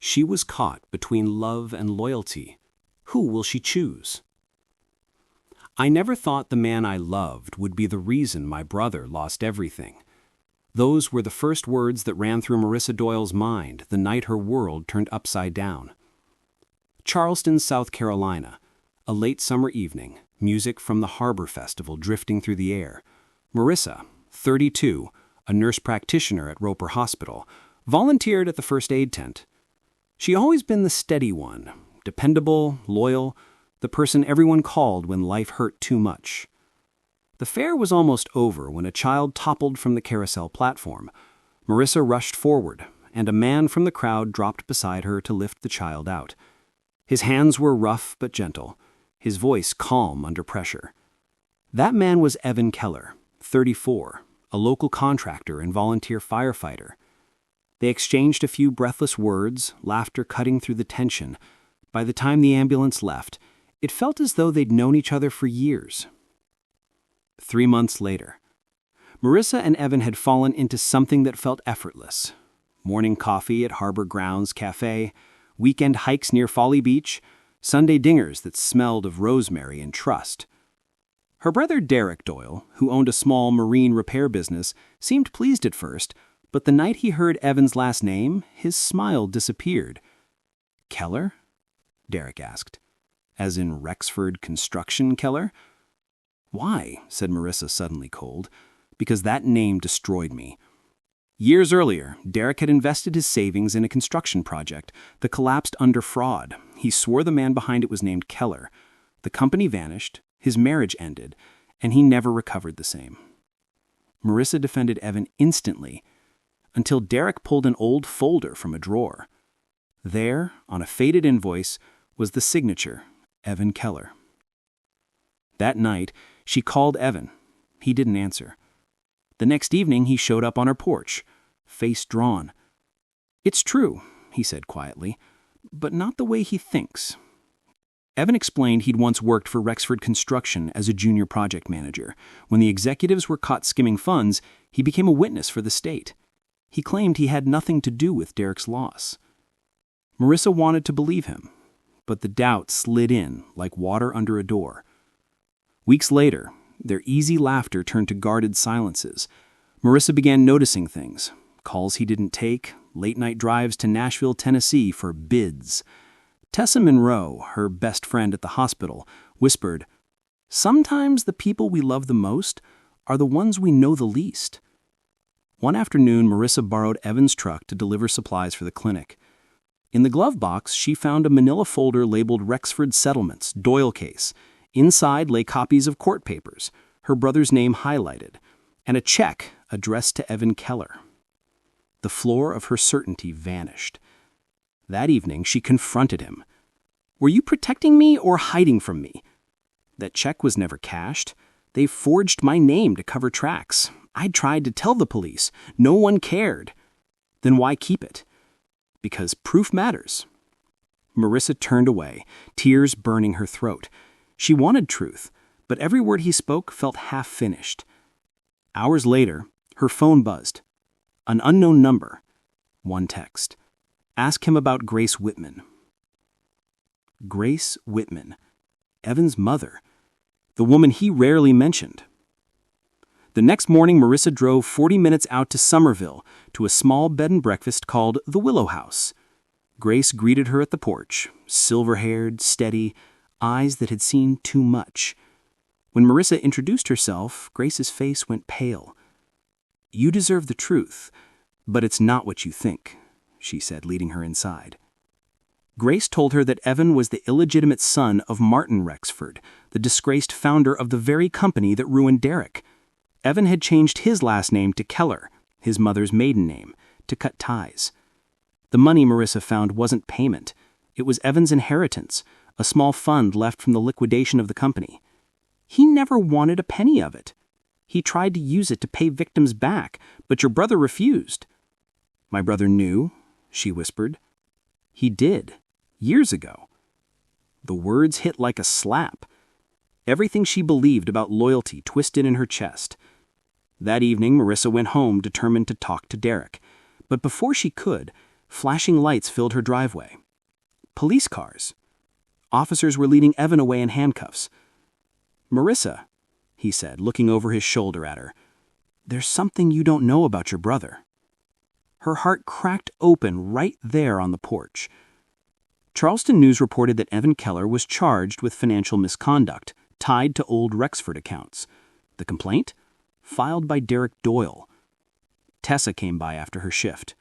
She was caught between love and loyalty. Who will she choose? I never thought the man I loved would be the reason my brother lost everything. Those were the first words that ran through Marissa Doyle's mind the night her world turned upside down. Charleston, South Carolina. A late summer evening, music from the Harbor Festival drifting through the air. Marissa, 32, a nurse practitioner at Roper Hospital, volunteered at the first aid tent. She always been the steady one, dependable, loyal, the person everyone called when life hurt too much. The fair was almost over when a child toppled from the carousel platform. Marissa rushed forward, and a man from the crowd dropped beside her to lift the child out. His hands were rough but gentle, his voice calm under pressure. That man was Evan Keller, 34, a local contractor and volunteer firefighter. They exchanged a few breathless words, laughter cutting through the tension. By the time the ambulance left, it felt as though they'd known each other for years. 3 months later, Marissa and Evan had fallen into something that felt effortless. Morning coffee at Harbor Grounds Cafe, weekend hikes near Folly Beach, Sunday dingers that smelled of rosemary and trust. Her brother Derek Doyle, who owned a small marine repair business, seemed pleased at first, but the night he heard Evan's last name, his smile disappeared. "Keller?" Derek asked. "As in Rexford Construction Keller?" "Why?" said Marissa, suddenly cold. "Because that name destroyed me." Years earlier, Derek had invested his savings in a construction project that collapsed under fraud. He swore the man behind it was named Keller. The company vanished, his marriage ended, and he never recovered the same. Marissa defended Evan instantly, until Derek pulled an old folder from a drawer. There, on a faded invoice, was the signature, Evan Keller. That night, she called Evan. He didn't answer. The next evening, he showed up on her porch, face drawn. "It's true," he said quietly, "but not the way he thinks." Evan explained he'd once worked for Rexford Construction as a junior project manager. When the executives were caught skimming funds, he became a witness for the state. He claimed he had nothing to do with Derek's loss. Marissa wanted to believe him, but the doubt slid in like water under a door. Weeks later, their easy laughter turned to guarded silences. Marissa began noticing things. Calls he didn't take, late-night drives to Nashville, Tennessee for bids. Tessa Monroe, her best friend at the hospital, whispered, "Sometimes the people we love the most are the ones we know the least." One afternoon, Marissa borrowed Evan's truck to deliver supplies for the clinic. In the glove box, she found a manila folder labeled Rexford Settlements, Doyle Case. Inside lay copies of court papers, her brother's name highlighted, and a check addressed to Evan Keller. The floor of her certainty vanished. That evening, she confronted him. "Were you protecting me or hiding from me? That check was never cashed. They forged my name to cover tracks. I tried to tell the police. No one cared. Then why keep it? Because proof matters." Marissa turned away, tears burning her throat. She wanted truth, but every word he spoke felt half-finished. Hours later, her phone buzzed. An unknown number. One text. "Ask him about Grace Whitman." Grace Whitman. Evan's mother. The woman he rarely mentioned. The next morning, Marissa drove 40 minutes out to Somerville to a small bed and breakfast called the Willow House. Grace greeted her at the porch, silver-haired, steady, eyes that had seen too much. When Marissa introduced herself, Grace's face went pale. "You deserve the truth, but it's not what you think," she said, leading her inside. Grace told her that Evan was the illegitimate son of Martin Rexford, the disgraced founder of the very company that ruined Derek. Evan had changed his last name to Keller, his mother's maiden name, to cut ties. The money Marissa found wasn't payment. It was Evan's inheritance, a small fund left from the liquidation of the company. He never wanted a penny of it. He tried to use it to pay victims back, but your brother refused. "My brother knew," she whispered. "He did, years ago." The words hit like a slap. Everything she believed about loyalty twisted in her chest. That evening, Marissa went home determined to talk to Derek. But before she could, Flashing lights filled her driveway. Police cars. Officers were leading Evan away in handcuffs. "Marissa," he said, looking over his shoulder at her, "there's something you don't know about your brother." Her heart cracked open right there on the porch. Charleston News reported that Evan Keller was charged with financial misconduct tied to old Rexford accounts. The complaint? Filed by Derek Doyle. Tessa came by after her shift.